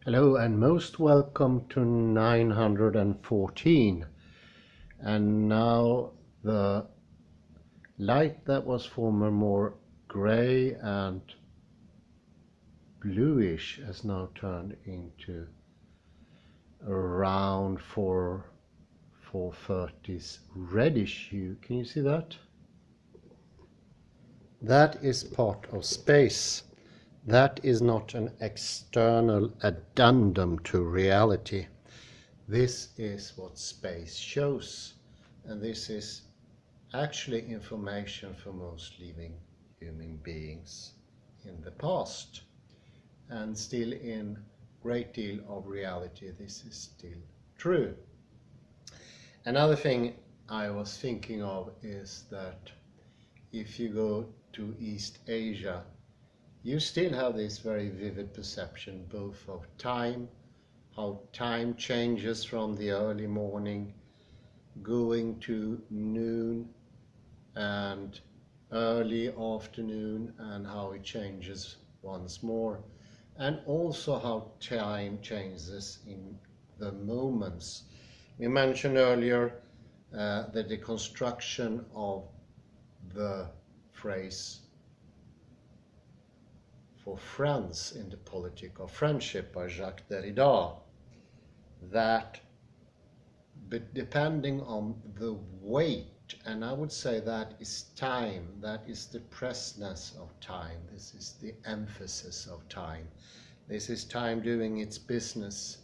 Hello and most welcome to 914. And now the light that was former more gray and bluish has now turned into around 4:30's reddish hue. Can you see that? That is part of space. That is not an external addendum to reality. This is what space shows, and this is actually information for most living human beings in the past, and still in great deal of reality this is still true. Another thing I was thinking of is that if you go to East Asia, you still have this very vivid perception both of time, how time changes from the early morning going to noon and early afternoon, and how it changes once more, and also how time changes in the moments. We mentioned earlier the deconstruction of the phrase for friends in the Politic of Friendship by Jacques Derrida, that depending on the weight, and I would say that is time, that is the presence of time, this is the emphasis of time, this is time doing its business,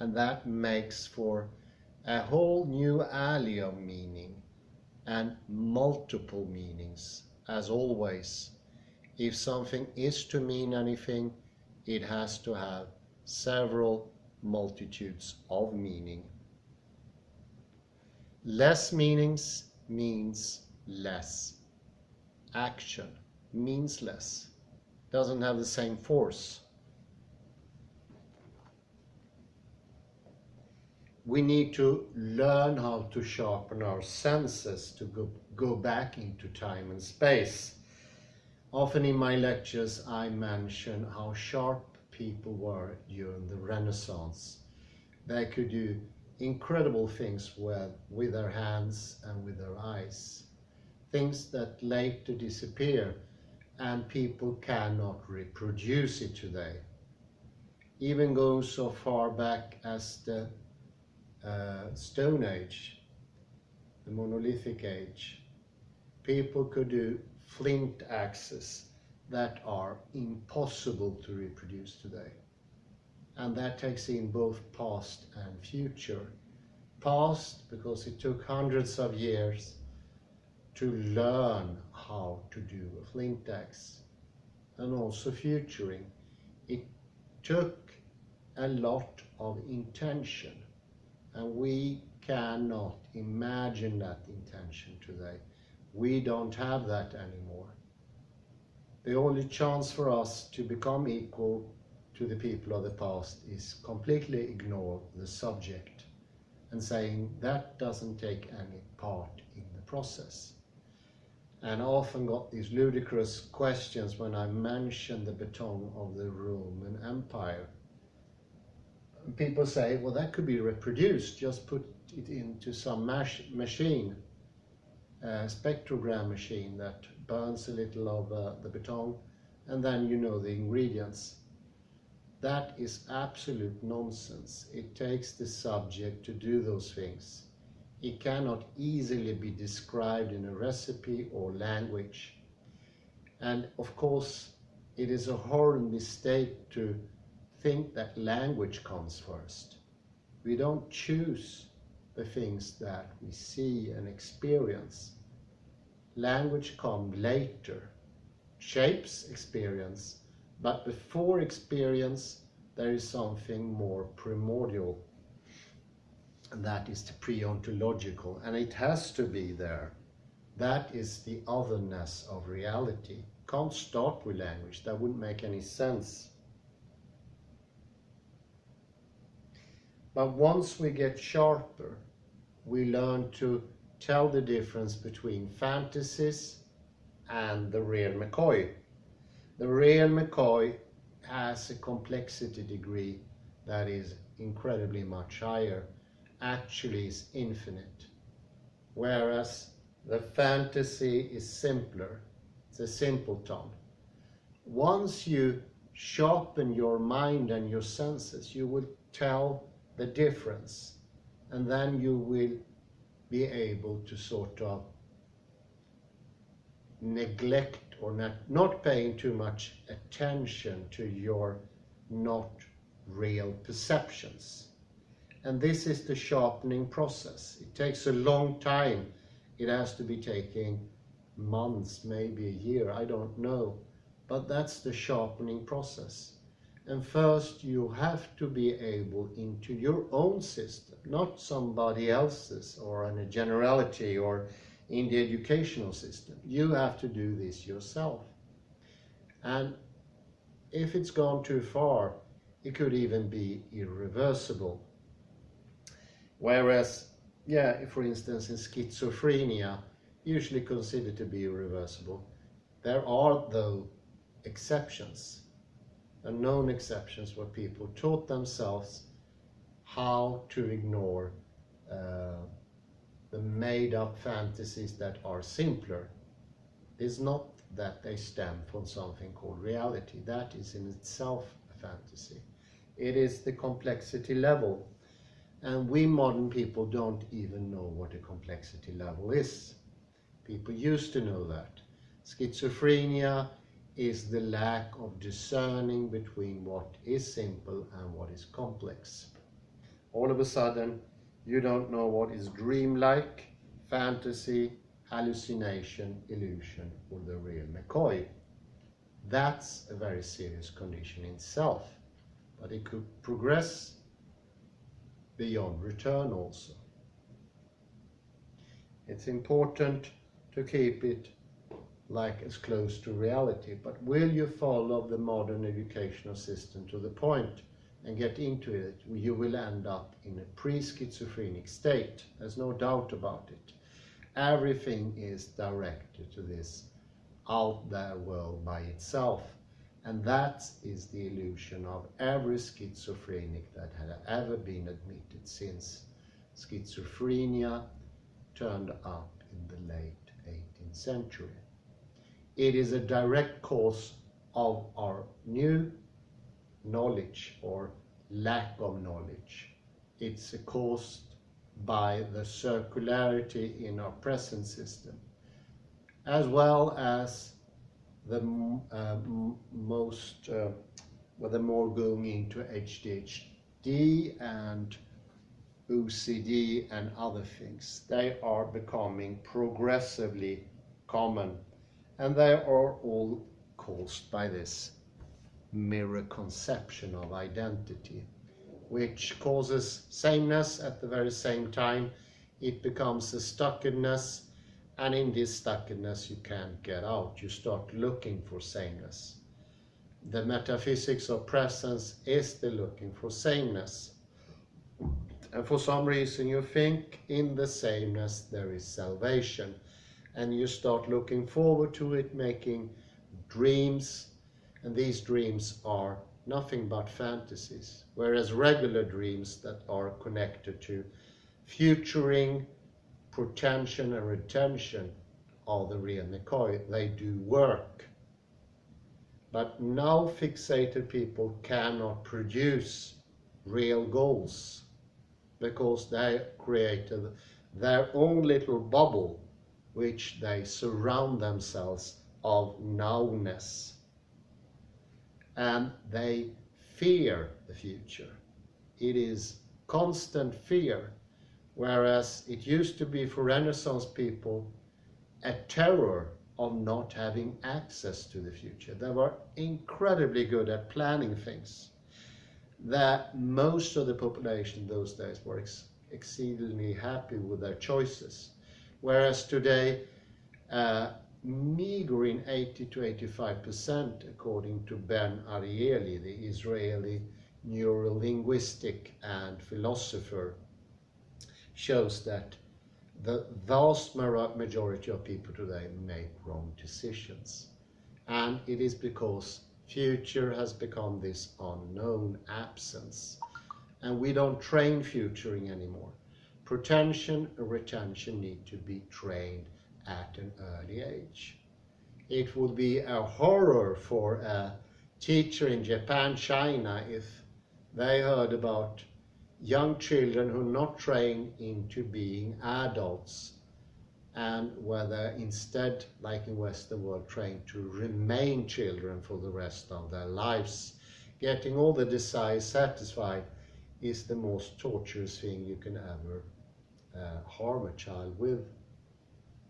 and that makes for a whole new alley of meaning and multiple meanings. As always, if something is to mean anything, it has to have several multitudes of meaning. Less meanings means less. Action means less. Doesn't have the same force. We need to learn how to sharpen our senses to go back into time and space. Often in my lectures I mention how sharp people were during the Renaissance. They could do incredible things with their hands and with their eyes. Things that later disappear and people cannot reproduce it today. Even go so far back as the Stone Age, the Monolithic Age. People could do flint axes that are impossible to reproduce today. And that takes in both past and future. Past, because it took hundreds of years to learn how to do a flint axe. And also futuring. It took a lot of intention. And we cannot imagine that intention today. We don't have that anymore. The only chance for us to become equal to the people of the past is completely ignore the subject and saying that doesn't take any part in the process. And I often got these ludicrous questions when I mention the baton of the Roman Empire. People say, well, that could be reproduced, just put it into some machine, a spectrogram machine that burns a little of the baton, and then you know the ingredients. That is absolute nonsense. It takes the subject to do those things. It cannot easily be described in a recipe or language. And of course, it is a horrible mistake to think that language comes first. We don't choose the things that we see and experience. Language comes later, shapes experience, but before experience there is something more primordial, and that is the pre-ontological, and it has to be there. That is the otherness of reality. Can't start with language, that wouldn't make any sense. But once we get sharper, we learn to tell the difference between fantasies and the real McCoy. The real McCoy has a complexity degree that is incredibly much higher, actually is infinite. Whereas the fantasy is simpler. It's a simpleton. Once you sharpen your mind and your senses, you will tell the difference, and then you will be able to sort of neglect or not paying too much attention to your not real perceptions. And this is the sharpening process. It takes a long time. It has to be taking months, maybe a year, I don't know. But that's the sharpening process. And first you have to be able into your own system, not somebody else's or in a generality or in the educational system. You have to do this yourself. And if it's gone too far, it could even be irreversible. Whereas, if for instance in schizophrenia, usually considered to be irreversible, there are though exceptions, and known exceptions where people taught themselves how to ignore the made-up fantasies that are simpler. It's not that they stem from something called reality. That is in itself a fantasy. It is the complexity level. And we modern people don't even know what a complexity level is. People used to know that. Schizophrenia is the lack of discerning between what is simple and what is complex. All of a sudden, you don't know what is dreamlike, fantasy, hallucination, illusion, or the real McCoy. That's a very serious condition in itself, but it could progress beyond return also. It's important to keep it like as close to reality, but will you follow the modern educational system to the point and get into it, you will end up in a pre-schizophrenic state. There's no doubt about it. Everything is directed to this out there world by itself. And that is the illusion of every schizophrenic that had ever been admitted since schizophrenia turned up in the late 18th century. It is a direct cause of our new knowledge or lack of knowledge. It's caused by the circularity in our present system, as well as the more going into ADHD and OCD and other things. They are becoming progressively common, and they are all caused by this mirror conception of identity, which causes sameness at the very same time. It becomes a stuckedness, and in this stuckedness you can't get out. You start looking for sameness. The metaphysics of presence is the looking for sameness. And for some reason you think in the sameness there is salvation, and you start looking forward to it, making dreams, and these dreams are nothing but fantasies, whereas regular dreams that are connected to futuring, pretension and retention are the real McCoy. They do work. But now fixated people cannot produce real goals because they created their own little bubble which they surround themselves of nowness. And they fear the future. It is constant fear, whereas it used to be for Renaissance people a terror of not having access to the future. They were incredibly good at planning things. That most of the population in those days were exceedingly happy with their choices, whereas today meager in 80 to 85%, according to Ben Ariely, the Israeli neurolinguistic and philosopher, shows that the vast majority of people today make wrong decisions. And it is because Future has become this unknown absence. And we don't train futuring anymore. Pretension and retention need to be trained at an early age. It would be a horror for a teacher in Japan, China, if they heard about young children who are not trained into being adults, and whether instead, like in Western world, trained to remain children for the rest of their lives. Getting all the desires satisfied is the most torturous thing you can ever harm a child with.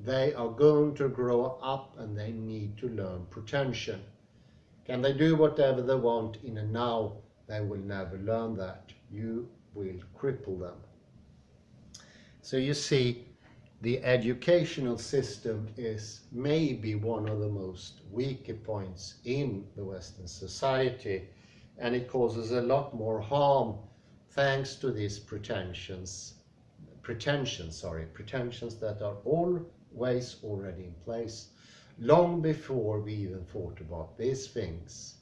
They are going to grow up and they need to learn pretension. Can they do whatever they want in a now? They will never learn that. You will cripple them. So you see, the educational system is maybe one of the most weaker points in the Western society, and it causes a lot more harm thanks to these pretensions that are always already in place, long before we even thought about these things.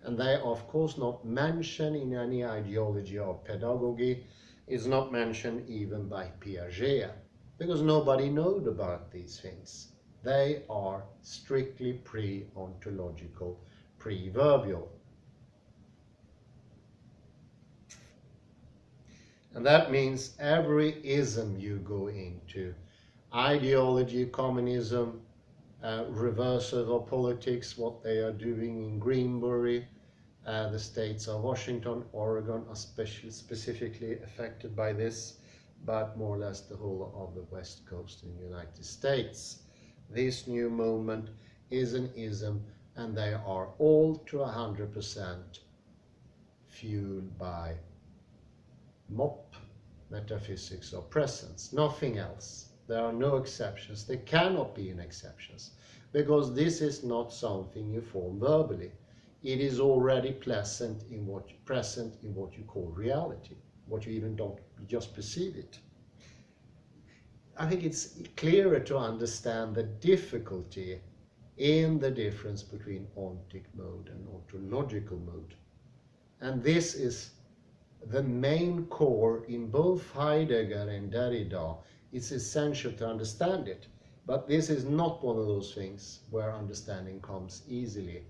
And they are of course not mentioned in any ideology of pedagogy. It's not mentioned even by Piaget, because nobody knows about these things. They are strictly pre-ontological, pre-verbal. And that means every ism you go into, ideology, communism, reversal of politics, what they are doing in Greenbury, the states of Washington, Oregon are specifically affected by this, but more or less the whole of the West Coast in the United States. This new movement is an ism, and they are all to 100% fueled by MOP, metaphysics of presence, nothing else. There are no exceptions. There cannot be any exceptions, because this is not something you form verbally. It is already present in what you call reality, what you even don't just perceive it. I think it's clearer to understand the difficulty in the difference between ontic mode and ontological mode. And this is the main core in both Heidegger and Derrida. It's essential to understand it, but this is not one of those things where understanding comes easily,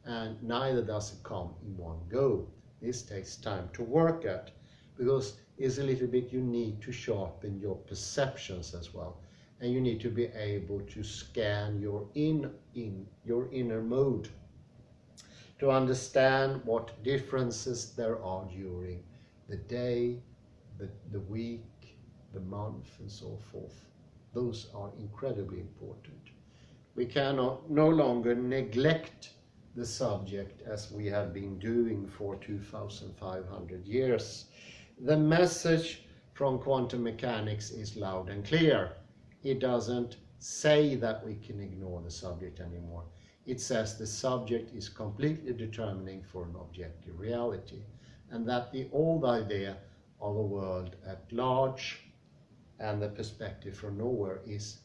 and neither does it come in one go. This takes time to work at, because it's a little bit you need to sharpen your perceptions as well, and you need to be able to scan your inner mode to understand what differences there are during the day, the week, the month, and so forth. Those are incredibly important. We cannot no longer neglect the subject as we have been doing for 2,500 years. The message from quantum mechanics is loud and clear. It doesn't say that we can ignore the subject anymore. It says the subject is completely determining for an objective reality, and that the old idea of a world at large and the perspective from nowhere is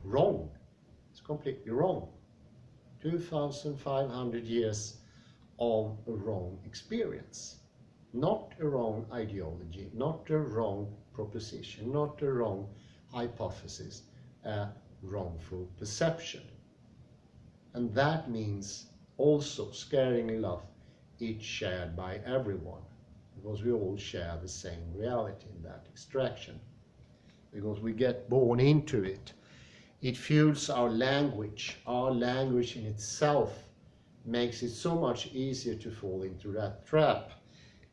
wrong. It's completely wrong. 2,500 years of a wrong experience. Not a wrong ideology, not a wrong proposition, not a wrong hypothesis, a wrongful perception. And that means also, scaringly enough, it's shared by everyone, because we all share the same reality in that extraction, because we get born into it. It fuels our language. Our language in itself makes it so much easier to fall into that trap.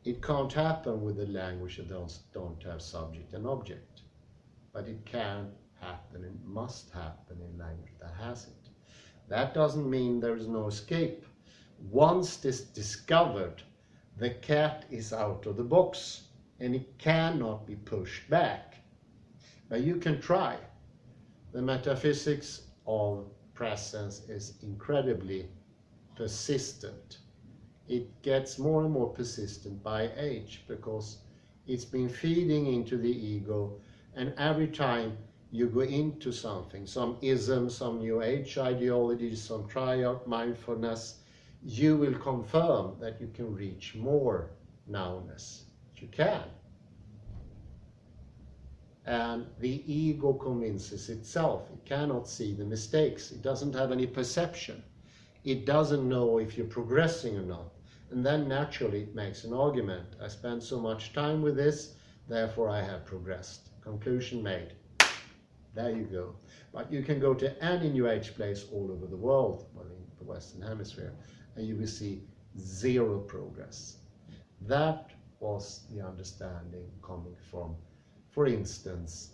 It can't happen with a language that don't have subject and object, but it can happen and must happen in language that has it. That doesn't mean there is no escape. Once this discovered, the cat is out of the box and it cannot be pushed back. But you can try. The metaphysics of presence is incredibly persistent. It gets more and more persistent by age, because it's been feeding into the ego, and every time you go into something, some ism, some new age ideology, some tryout mindfulness, you will confirm that you can reach more nowness. You can. And the ego convinces itself. It cannot see the mistakes. It doesn't have any perception. It doesn't know if you're progressing or not. And then naturally it makes an argument. I spent so much time with this, therefore I have progressed. Conclusion made. There you go. But you can go to any New Age place all over the world, well, in the Western Hemisphere, and you will see zero progress. That was the understanding coming from, for instance,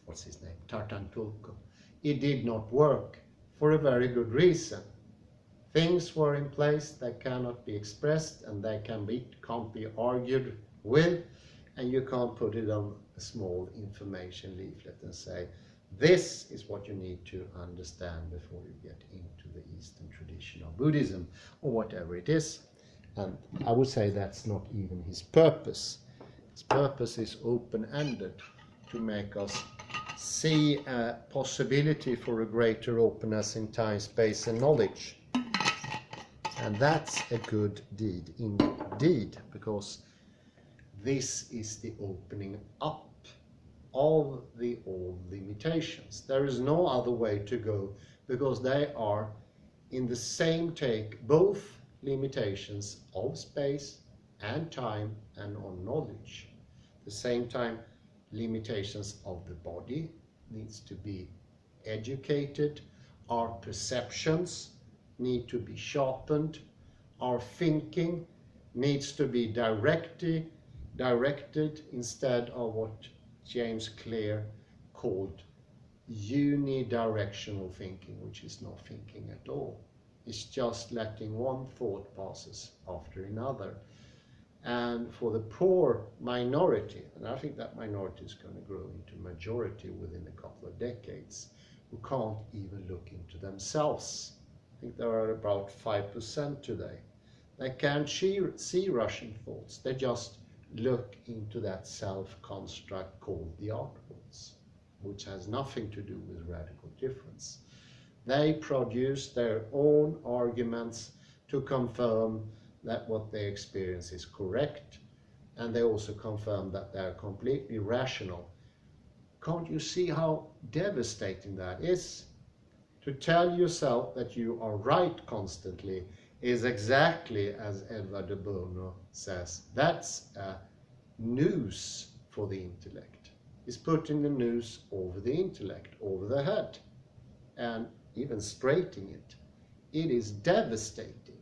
what's his name? Tartantulco. It did not work for a very good reason. Things were in place that cannot be expressed and they can't be argued with, and you can't put it on a small information leaflet and say, this is what you need to understand before you get into the Eastern tradition of Buddhism, or whatever it is. And I would say that's not even his purpose. His purpose is open-ended, to make us see a possibility for a greater openness in time, space and knowledge. And that's a good deed indeed, because this is the opening up of the old limitations. There is no other way to go, because they are in the same take, both limitations of space and time and on knowledge. At the same time, limitations of the body needs to be educated, our perceptions need to be sharpened, our thinking needs to be directed instead of what James Clear called unidirectional thinking, which is not thinking at all. It's just letting one thought passes after another. And for the poor minority, and I think that minority is going to grow into majority within a couple of decades, who can't even look into themselves. I think there are about 5% today. They can't see Russian thoughts. They just look into that self-construct called the artworks, which has nothing to do with radical difference. They produce their own arguments to confirm that what they experience is correct, and they also confirm that they're completely rational. Can't you see how devastating that is? To tell yourself that you are right constantly is exactly as Edward de Bono says. That's a noose for the intellect. It's putting the noose over the intellect, over the head, and even straightening it. It is devastating.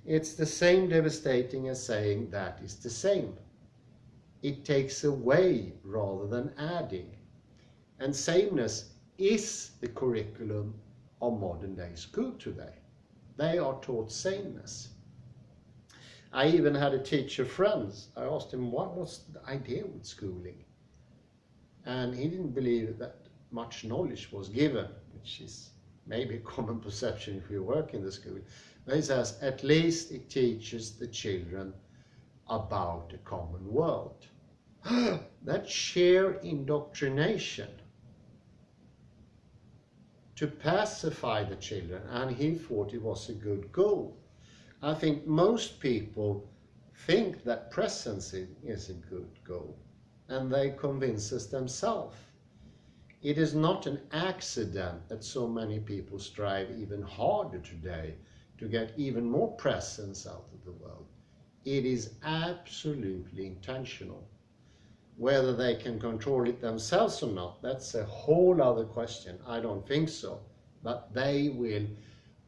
It's the same devastating as saying that is the same. It takes away rather than adding. And sameness is the curriculum of modern day school today. They are taught sameness. I even had a teacher friend. I asked him what was the idea with schooling. And he didn't believe that much knowledge was given, which is maybe a common perception if you work in the school. But he says, at least it teaches the children about a common world. That sheer indoctrination to pacify the children, and he thought it was a good goal. I think most people think that presence is a good goal, and they convince us themselves. It is not an accident that so many people strive even harder today to get even more presence out of the world. It is absolutely intentional. Whether they can control it themselves or not, that's a whole other question. I don't think so. But they will,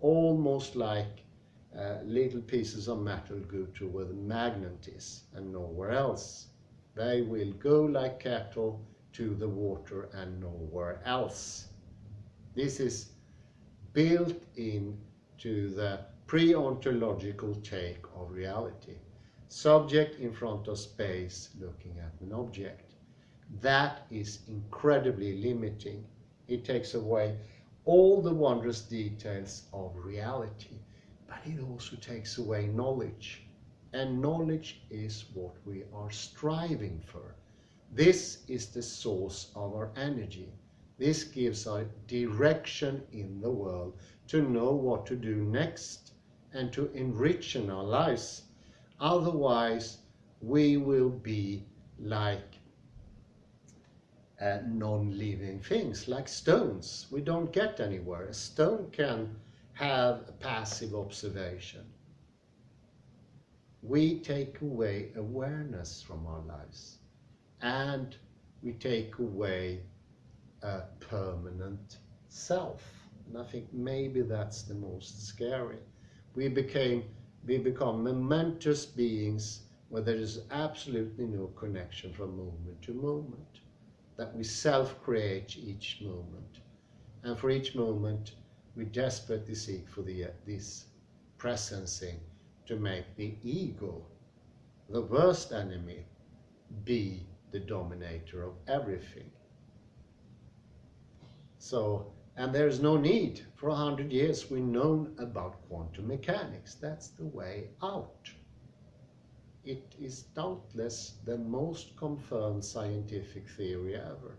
almost like little pieces of metal, go to where the magnet is and nowhere else. They will go like cattle to the water and nowhere else. This is built into the pre-ontological take of reality. Subject in front of space looking at an object. That is incredibly limiting. It takes away all the wondrous details of reality, but it also takes away knowledge. And knowledge is what we are striving for. This is the source of our energy. This gives our direction in the world to know what to do next and to enrich in our lives. Otherwise, we will be like non-living things, like stones. We don't get anywhere. A stone can have a passive observation. We take away awareness from our lives, and we take away a permanent self. And I think maybe that's the most scary. We become momentous beings where there is absolutely no connection from moment to moment, that we self-create each moment. And for each moment, we desperately seek for this presencing to make the ego, the worst enemy, be the dominator of everything. So, and there's no need. For 100 years we've known about quantum mechanics. That's the way out. It is doubtless the most confirmed scientific theory ever.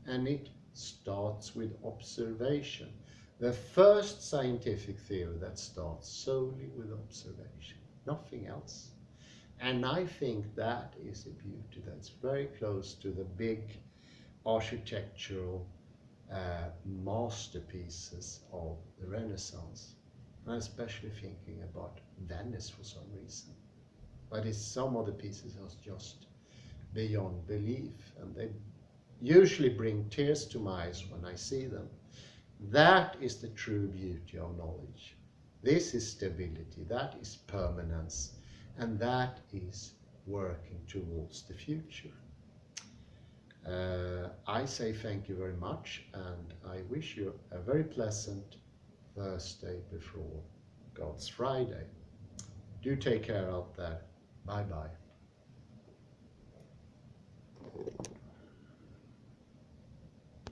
And it starts with observation. The first scientific theory that starts solely with observation, nothing else. And I think that is a beauty that's very close to the big architectural masterpieces of the Renaissance. I'm especially thinking about Venice for some reason. But some of the pieces are just beyond belief, and they usually bring tears to my eyes when I see them. That is the true beauty of knowledge. This is stability, that is permanence, and that is working towards the future. I say thank you very much, and I wish you a very pleasant Thursday before God's Friday. Do take care out there. Bye bye.